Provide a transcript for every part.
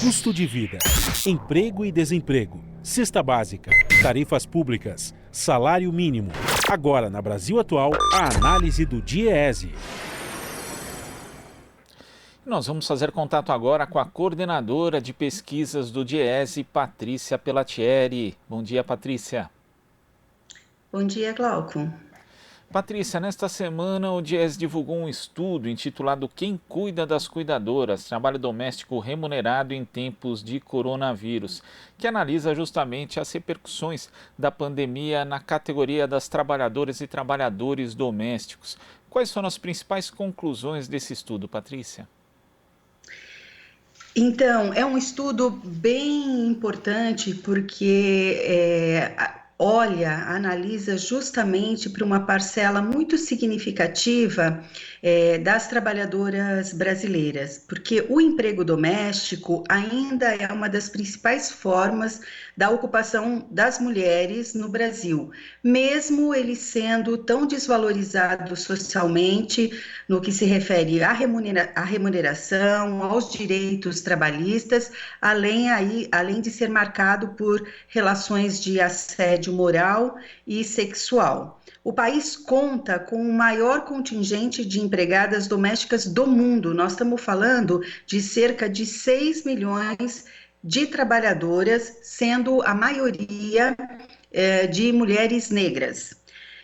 Custo de vida, emprego e desemprego, cesta básica, tarifas públicas, salário mínimo. Agora, na Brasil Atual, a análise do DIEESE. Nós vamos fazer contato agora com a coordenadora de pesquisas do DIEESE, Patrícia Pellatieri. Bom dia, Patrícia. Bom dia, Glauco. Patrícia, nesta semana o DIEESE divulgou um estudo intitulado Quem Cuida das Cuidadoras? Trabalho doméstico remunerado em tempos de coronavírus, que analisa justamente as repercussões da pandemia na categoria das trabalhadoras e trabalhadores domésticos. Quais foram as principais conclusões desse estudo, Patrícia? Então, é um estudo bem importante porque analisa justamente para uma parcela muito significativa das trabalhadoras brasileiras, porque o emprego doméstico ainda é uma das principais formas da ocupação das mulheres no Brasil, mesmo ele sendo tão desvalorizado socialmente no que se refere à remuneração, aos direitos trabalhistas, além de ser marcado por relações de assédio moral e sexual. O país conta com o maior contingente de empregadas domésticas do mundo. Nós estamos falando de cerca de 6 milhões de trabalhadoras, sendo a maioria de mulheres negras.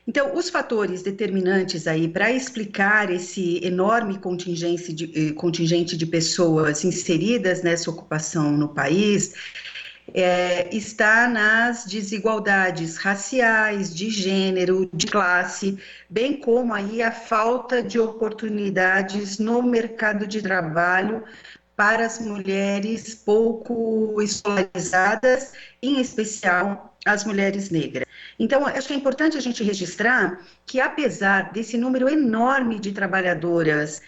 Então, os fatores determinantes aí para explicar esse enorme contingente de pessoas inseridas nessa ocupação no país está nas desigualdades raciais, de gênero, de classe, bem como aí a falta de oportunidades no mercado de trabalho para as mulheres pouco escolarizadas, em especial as mulheres negras. Então, acho que é importante a gente registrar que, apesar desse número enorme de trabalhadoras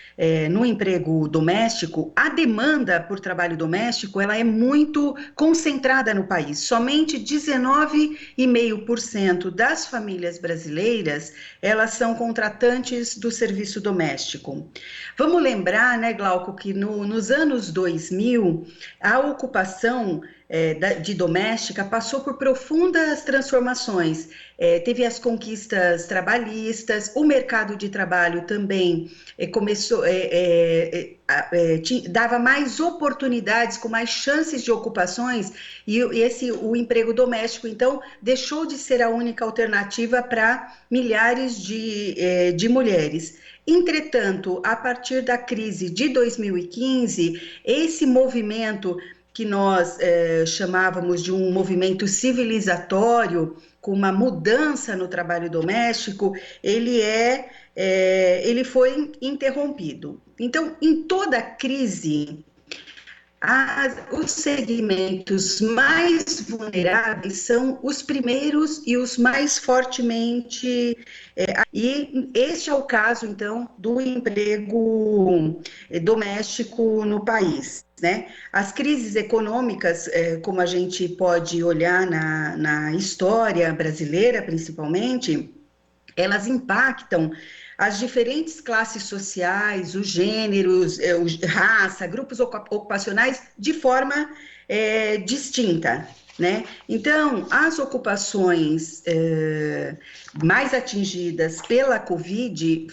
no emprego doméstico, a demanda por trabalho doméstico ela é muito concentrada no país. Somente 19,5% das famílias brasileiras elas são contratantes do serviço doméstico. Vamos lembrar, né, Glauco, que nos anos 2000, a ocupação de doméstica passou por profundas transformações. Teve as conquistas trabalhistas, o mercado de trabalho também dava mais oportunidades, com mais chances de ocupações, e o emprego doméstico, então, deixou de ser a única alternativa para milhares de mulheres. Entretanto, a partir da crise de 2015, esse movimento que nós chamávamos de um movimento civilizatório, com uma mudança no trabalho doméstico, ele foi interrompido. Então, em toda crise, os segmentos mais vulneráveis são os primeiros e os mais fortemente... E este é o caso, então, do emprego doméstico no país, né? As crises econômicas, como a gente pode olhar na história brasileira, principalmente, elas impactam as diferentes classes sociais, os gêneros, raça, grupos ocupacionais de forma distinta, né? Então, as ocupações mais atingidas pela Covid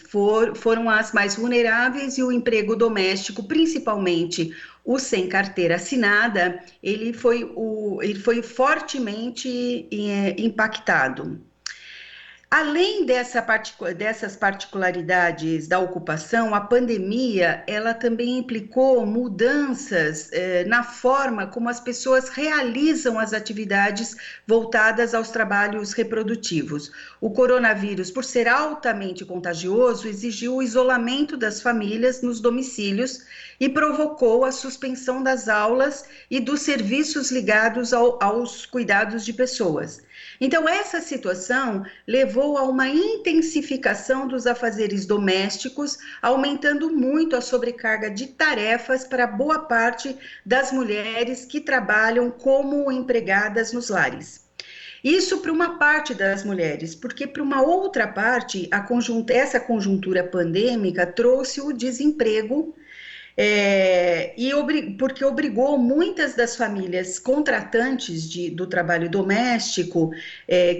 foram as mais vulneráveis, e o emprego doméstico, principalmente o sem carteira assinada, ele foi fortemente impactado. Além dessas particularidades da ocupação, a pandemia ela também implicou mudanças na forma como as pessoas realizam as atividades voltadas aos trabalhos reprodutivos. O coronavírus, por ser altamente contagioso, exigiu o isolamento das famílias nos domicílios e provocou a suspensão das aulas e dos serviços ligados aos cuidados de pessoas. Então, essa situação levou a uma intensificação dos afazeres domésticos, aumentando muito a sobrecarga de tarefas para boa parte das mulheres que trabalham como empregadas nos lares. Isso para uma parte das mulheres, porque para uma outra parte, essa conjuntura pandêmica trouxe o desemprego Porque obrigou muitas das famílias contratantes do trabalho doméstico,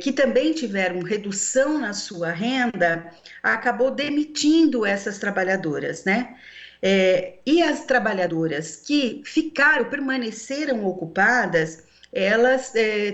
que também tiveram redução na sua renda, acabou demitindo essas trabalhadoras, né? E as trabalhadoras que permaneceram ocupadas, elas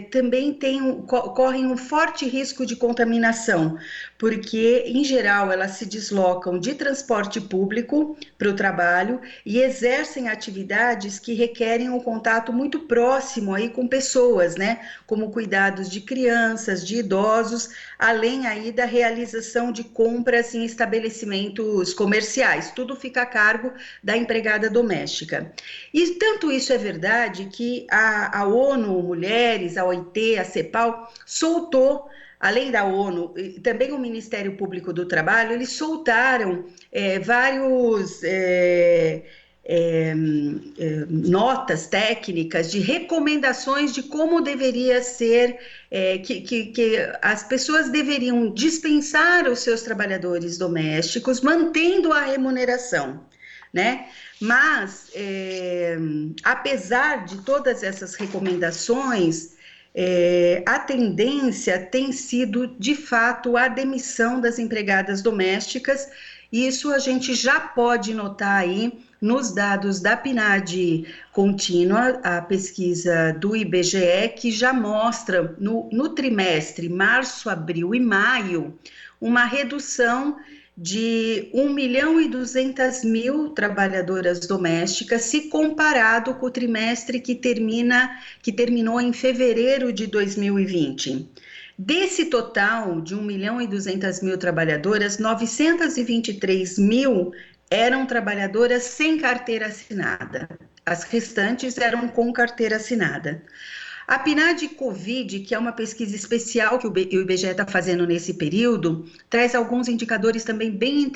também correm um forte risco de contaminação, porque, em geral, elas se deslocam de transporte público para o trabalho e exercem atividades que requerem um contato muito próximo aí com pessoas, né? Como cuidados de crianças, de idosos, além aí da realização de compras em estabelecimentos comerciais. Tudo fica a cargo da empregada doméstica. E tanto isso é verdade que a ONU Mulheres, a OIT, a CEPAL, soltou, além da ONU, também o Ministério Público do Trabalho, eles soltaram vários notas técnicas de recomendações de como deveria ser, que as pessoas deveriam dispensar os seus trabalhadores domésticos, mantendo a remuneração, né? Mas, apesar de todas essas recomendações, a tendência tem sido, de fato, a demissão das empregadas domésticas. Isso a gente já pode notar aí nos dados da PNAD contínua, a pesquisa do IBGE, que já mostra no trimestre março, abril e maio uma redução de 1.200.000 trabalhadoras domésticas, se comparado com o trimestre que terminou em fevereiro de 2020. Desse total de 1.200.000 trabalhadoras, 923.000 eram trabalhadoras sem carteira assinada. As restantes eram com carteira assinada. A PNAD Covid, que é uma pesquisa especial que o IBGE está fazendo nesse período, traz alguns indicadores também bem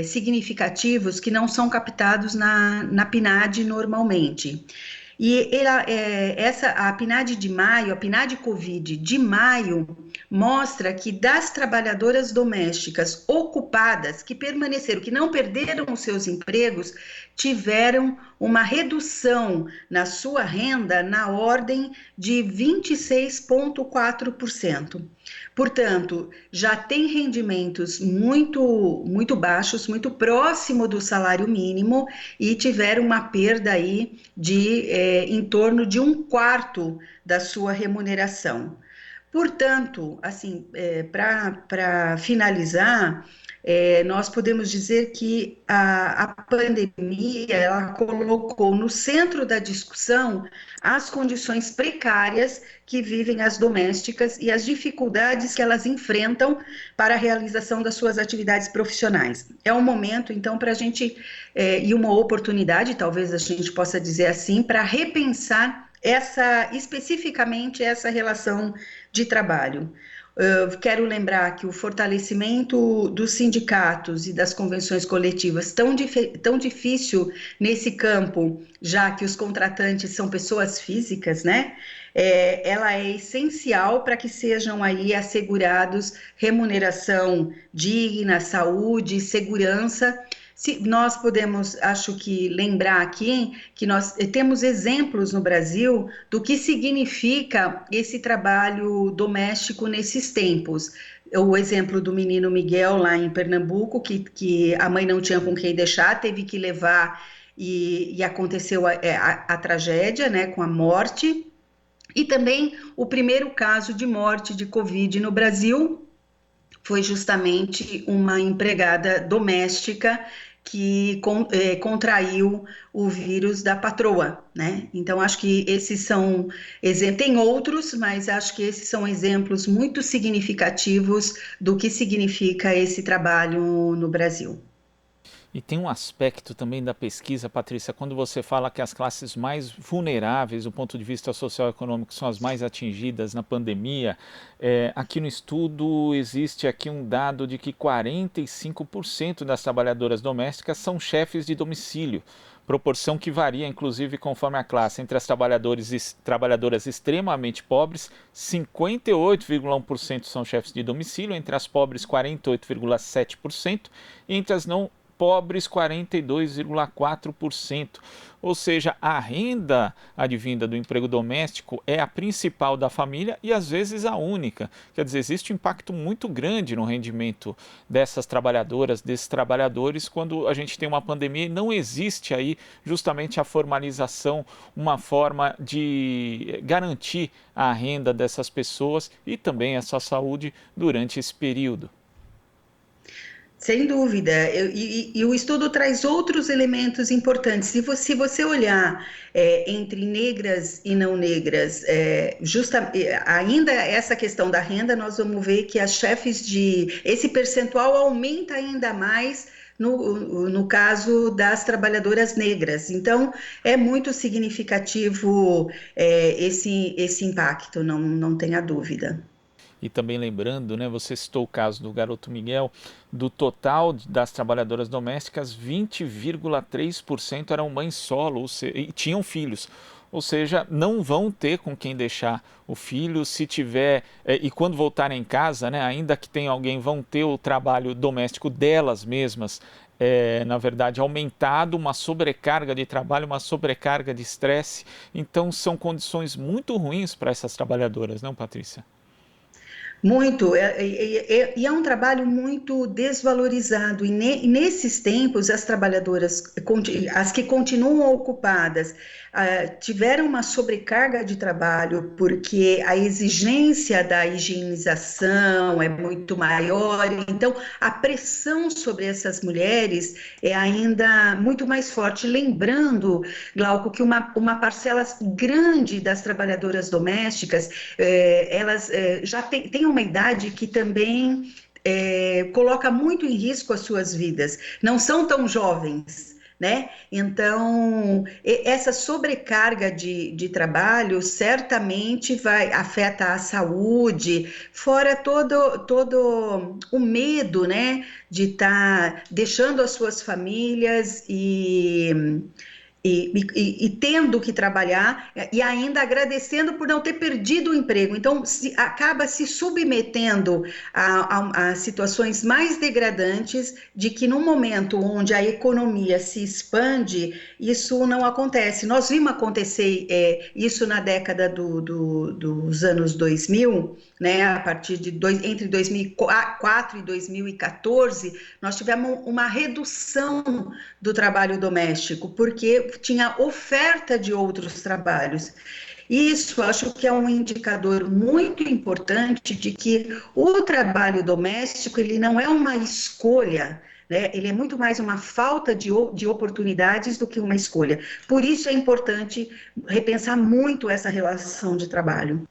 significativos que não são captados na PNAD normalmente. E a PNAD de maio, a PNAD Covid de maio, mostra que das trabalhadoras domésticas ocupadas, que permaneceram, que não perderam os seus empregos, tiveram uma redução na sua renda na ordem de 26,4%. Portanto, já tem rendimentos muito baixos, muito próximo do salário mínimo, e tiveram uma perda aí de em torno de 1/4 da sua remuneração. Portanto, assim, para finalizar, nós podemos dizer que a pandemia ela colocou no centro da discussão as condições precárias que vivem as domésticas e as dificuldades que elas enfrentam para a realização das suas atividades profissionais. É um momento, então, para a gente, e uma oportunidade, talvez a gente possa dizer assim, para repensar especificamente essa relação de trabalho. Quero lembrar que o fortalecimento dos sindicatos e das convenções coletivas tão difícil nesse campo, já que os contratantes são pessoas físicas, né? Ela é essencial para que sejam aí assegurados remuneração digna, saúde, segurança. Nós podemos, acho que, lembrar aqui que nós temos exemplos no Brasil do que significa esse trabalho doméstico nesses tempos. O exemplo do menino Miguel lá em Pernambuco, que a mãe não tinha com quem deixar, teve que levar e aconteceu a tragédia, né, com a morte. E também o primeiro caso de morte de Covid no Brasil foi justamente uma empregada doméstica que contraiu o vírus da patroa, né? Então, acho que esses são exemplos, tem outros, mas acho que esses são exemplos muito significativos do que significa esse trabalho no Brasil. E tem um aspecto também da pesquisa, Patrícia, quando você fala que as classes mais vulneráveis do ponto de vista social e econômico são as mais atingidas na pandemia, aqui no estudo existe aqui um dado de que 45% das trabalhadoras domésticas são chefes de domicílio, proporção que varia, inclusive, conforme a classe. Entre as trabalhadoras extremamente pobres, 58,1% são chefes de domicílio, entre as pobres, 48,7%, e entre as não pobres 42,4%. Ou seja, a renda advinda do emprego doméstico é a principal da família e às vezes a única. Quer dizer, existe um impacto muito grande no rendimento dessas trabalhadoras, desses trabalhadores, quando a gente tem uma pandemia e não existe aí justamente a formalização, uma forma de garantir a renda dessas pessoas e também a sua saúde durante esse período. Sem dúvida, e o estudo traz outros elementos importantes. Se você olhar entre negras e não negras, ainda essa questão da renda, nós vamos ver que as chefes esse percentual aumenta ainda mais no caso das trabalhadoras negras. Então, é muito significativo esse impacto, não tenha dúvida. E também lembrando, né, você citou o caso do garoto Miguel, do total das trabalhadoras domésticas, 20,3% eram mães solo e tinham filhos. Ou seja, não vão ter com quem deixar o filho, se tiver, e quando voltarem em casa, né, ainda que tenha alguém, vão ter o trabalho doméstico delas mesmas, na verdade, aumentado, uma sobrecarga de trabalho, uma sobrecarga de estresse. Então, são condições muito ruins para essas trabalhadoras, não, Patrícia? Muito, e é um trabalho muito desvalorizado, e nesses tempos as trabalhadoras, as que continuam ocupadas, tiveram uma sobrecarga de trabalho, porque a exigência da higienização é muito maior, então a pressão sobre essas mulheres é ainda muito mais forte, lembrando, Glauco, que uma parcela grande das trabalhadoras domésticas, elas já têm uma idade que também coloca muito em risco as suas vidas, não são tão jovens, né? Então, essa sobrecarga de trabalho certamente afeta a saúde, fora todo o medo, né, de estar deixando as suas famílias e tendo que trabalhar e ainda agradecendo por não ter perdido o emprego. Então, acaba se submetendo a situações mais degradantes, de que no momento onde a economia se expande, isso não acontece. Nós vimos acontecer isso na década dos anos 2000, né? A partir entre 2004 e 2014, nós tivemos uma redução do trabalho doméstico, porque tinha oferta de outros trabalhos. Isso, acho que é um indicador muito importante de que o trabalho doméstico, ele não é uma escolha, né? Ele é muito mais uma falta de oportunidades do que uma escolha. Por isso é importante repensar muito essa relação de trabalho.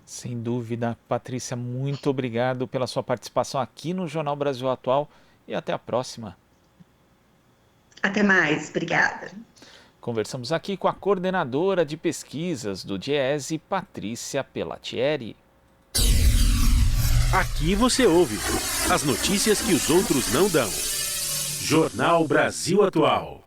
Sem dúvida, Patrícia, muito obrigado pela sua participação aqui no Jornal Brasil Atual e até a próxima. Até mais, obrigada. Conversamos aqui com a coordenadora de pesquisas do DIEESE, Patrícia Pellatieri. Aqui você ouve as notícias que os outros não dão. Jornal Brasil Atual.